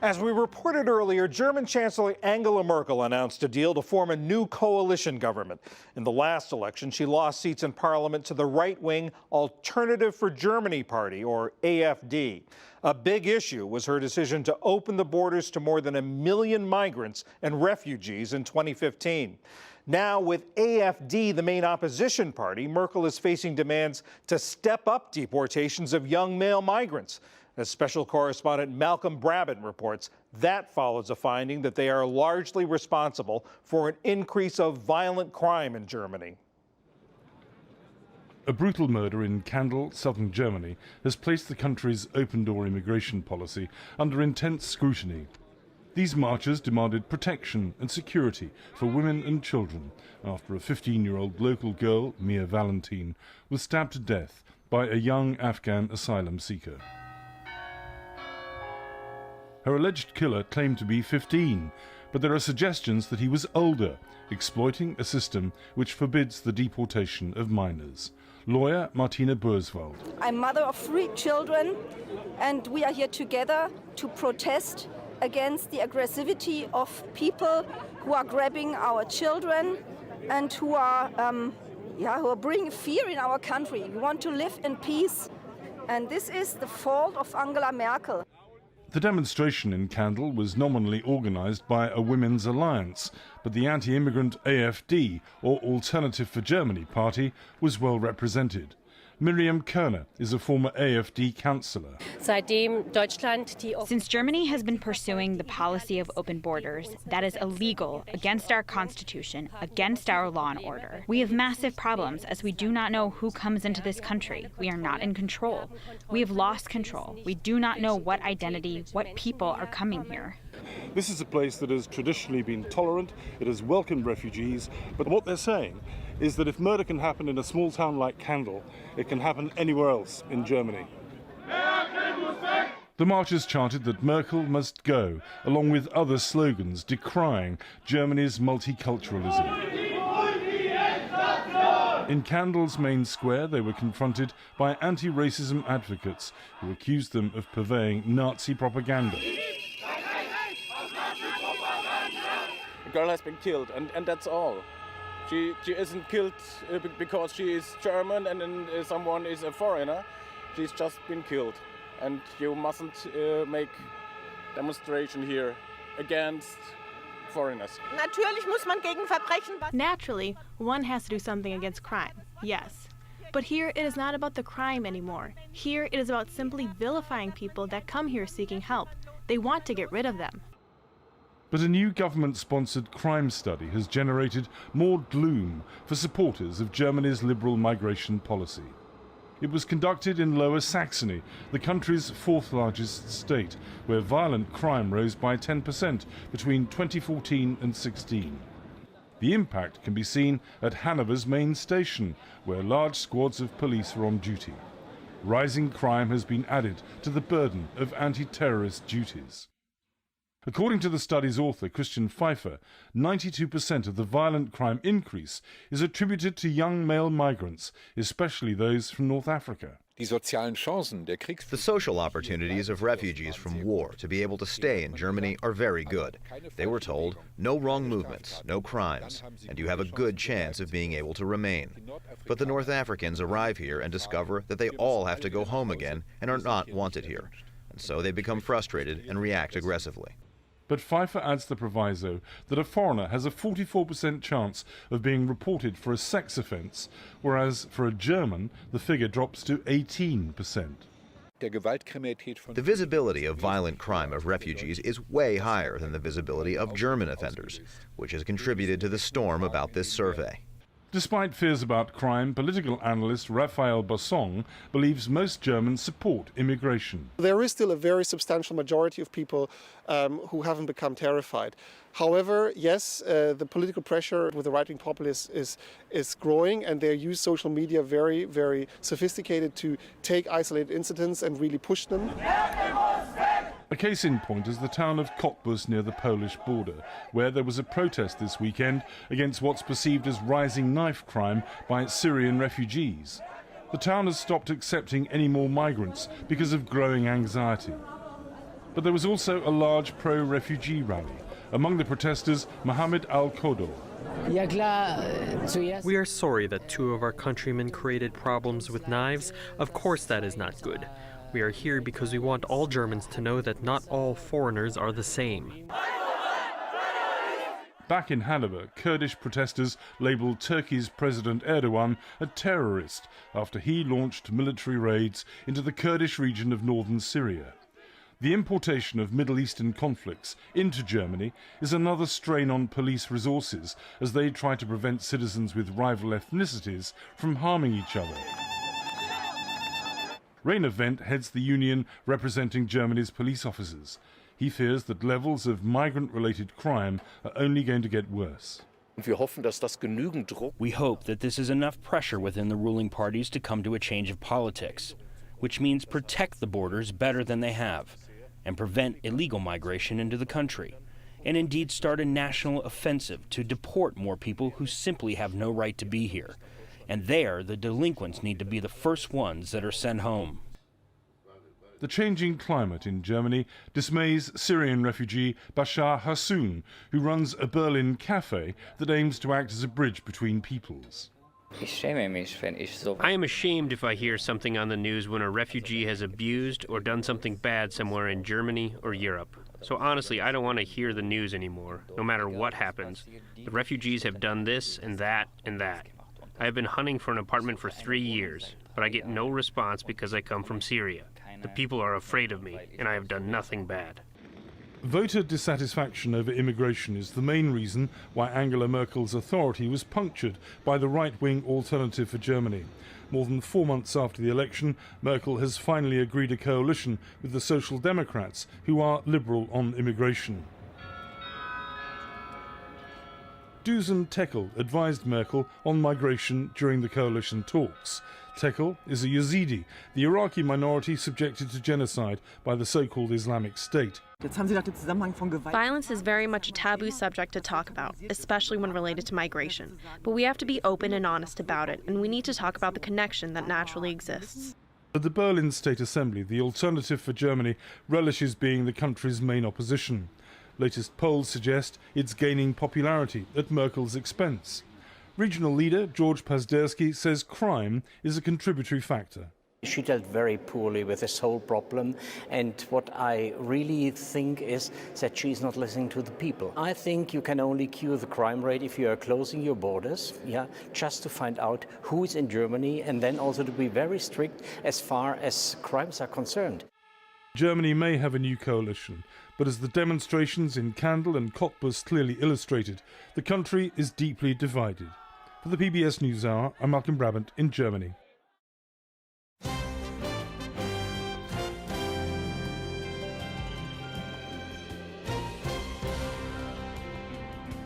As we reported earlier, German Chancellor Angela Merkel announced a deal to form a new coalition government. In the last election, she lost seats in parliament to the right-wing Alternative for Germany Party, or AfD. A big issue was her decision to open the borders to more than 1 million migrants and refugees in 2015. Now, with AfD, the main opposition party, Merkel is facing demands to step up deportations of young male migrants. As special correspondent Malcolm Brabant reports, that follows a finding that they are largely responsible for an increase of violent crime in Germany. A brutal murder in Kandel, southern Germany, has placed the country's open-door immigration policy under intense scrutiny. These marchers demanded protection and security for women and children after a 15-year-old local girl, Mia Valentine, was stabbed to death by a young Afghan asylum seeker. Her alleged killer claimed to be 15, but there are suggestions that he was older, exploiting a system which forbids the deportation of minors. Lawyer Martina Burswald. I'm mother of 3 children, and we are here together to protest against the aggressivity of people who are grabbing our children and who are bringing fear in our country. We want to live in peace, and this is the fault of Angela Merkel. The demonstration in Kandel was nominally organised by a women's alliance, but the anti-immigrant AfD, or Alternative for Germany party, was well represented. Miriam Kerner is a former AfD councillor. Since Germany has been pursuing the policy of open borders, that is illegal, against our constitution, against our law and order. We have massive problems as we do not know who comes into this country. We are not in control. We have lost control. We do not know what identity, what people are coming here. This is a place that has traditionally been tolerant, it has welcomed refugees, but what they're saying is that if murder can happen in a small town like Kandel, it can happen anywhere else in Germany. The marchers chanted that Merkel must go, along with other slogans decrying Germany's multiculturalism. In Kandel's main square, they were confronted by anti-racism advocates who accused them of purveying Nazi propaganda. The girl has been killed, and that's all. She isn't killed because she is German and then someone is a foreigner. She's just been killed. And you mustn't make demonstration here against foreigners. Naturally, one has to do something against crime, yes. But here it is not about the crime anymore. Here it is about simply vilifying people that come here seeking help. They want to get rid of them. But a new government-sponsored crime study has generated more gloom for supporters of Germany's liberal migration policy. It was conducted in Lower Saxony, the country's 4th largest state, where violent crime rose by 10% between 2014 and 16. The impact can be seen at Hanover's main station, where large squads of police are on duty. Rising crime has been added to the burden of anti-terrorist duties. According to the study's author, Christian Pfeiffer, 92% of the violent crime increase is attributed to young male migrants, especially those from North Africa. The social opportunities of refugees from war to be able to stay in Germany are very good. They were told, no wrong movements, no crimes, and you have a good chance of being able to remain. But the North Africans arrive here and discover that they all have to go home again and are not wanted here. And so they become frustrated and react aggressively. But Pfeiffer adds the proviso that a foreigner has a 44% chance of being reported for a sex offence, whereas for a German, the figure drops to 18%. The visibility of violent crime of refugees is way higher than the visibility of German offenders, which has contributed to the storm about this survey. Despite fears about crime, political analyst Raphael Basson believes most Germans support immigration. There is still a very substantial majority of people who haven't become terrified. However, yes, the political pressure with the right-wing populists is growing, and they use social media very, very sophisticated to take isolated incidents and really push them. A case in point is the town of Cottbus near the Polish border, where there was a protest this weekend against what's perceived as rising knife crime by Syrian refugees. The town has stopped accepting any more migrants because of growing anxiety. But there was also a large pro-refugee rally. Among the protesters, Mohammed Al-Kodo. We are sorry that 2 of our countrymen created problems with knives. Of course that is not good. We are here because we want all Germans to know that not all foreigners are the same. Back in Hanover, Kurdish protesters labelled Turkey's President Erdogan a terrorist after he launched military raids into the Kurdish region of northern Syria. The importation of Middle Eastern conflicts into Germany is another strain on police resources as they try to prevent citizens with rival ethnicities from harming each other. Rainer Wendt heads the union representing Germany's police officers. He fears that levels of migrant-related crime are only going to get worse. We hope that this is enough pressure within the ruling parties to come to a change of politics, which means protect the borders better than they have, and prevent illegal migration into the country, and indeed start a national offensive to deport more people who simply have no right to be here. And there, the delinquents need to be the first ones that are sent home. The changing climate in Germany dismays Syrian refugee Bashar Hassoun, who runs a Berlin cafe that aims to act as a bridge between peoples. I am ashamed if I hear something on the news when a refugee has abused or done something bad somewhere in Germany or Europe. So honestly, I don't want to hear the news anymore, no matter what happens. The refugees have done this and that and that. I have been hunting for an apartment for 3 years, but I get no response because I come from Syria. The people are afraid of me, and I have done nothing bad. Voter dissatisfaction over immigration is the main reason why Angela Merkel's authority was punctured by the right-wing Alternative for Germany. More than 4 months after the election, Merkel has finally agreed a coalition with the Social Democrats, who are liberal on immigration. Dusan Tekel advised Merkel on migration during the coalition talks. Tekel is a Yazidi, the Iraqi minority subjected to genocide by the so-called Islamic State. Violence is very much a taboo subject to talk about, especially when related to migration. But we have to be open and honest about it, and we need to talk about the connection that naturally exists. At the Berlin State Assembly, the Alternative for Germany relishes being the country's main opposition. Latest polls suggest it's gaining popularity at Merkel's expense. Regional leader George Pazderski says crime is a contributory factor. She dealt very poorly with this whole problem, and what I really think is that she's not listening to the people. I think you can only cure the crime rate if you are closing your borders, just to find out who is in Germany, and then also to be very strict as far as crimes are concerned. Germany may have a new coalition, but as the demonstrations in Kandel and Cottbus clearly illustrated, the country is deeply divided. For the PBS NewsHour, I'm Malcolm Brabant in Germany.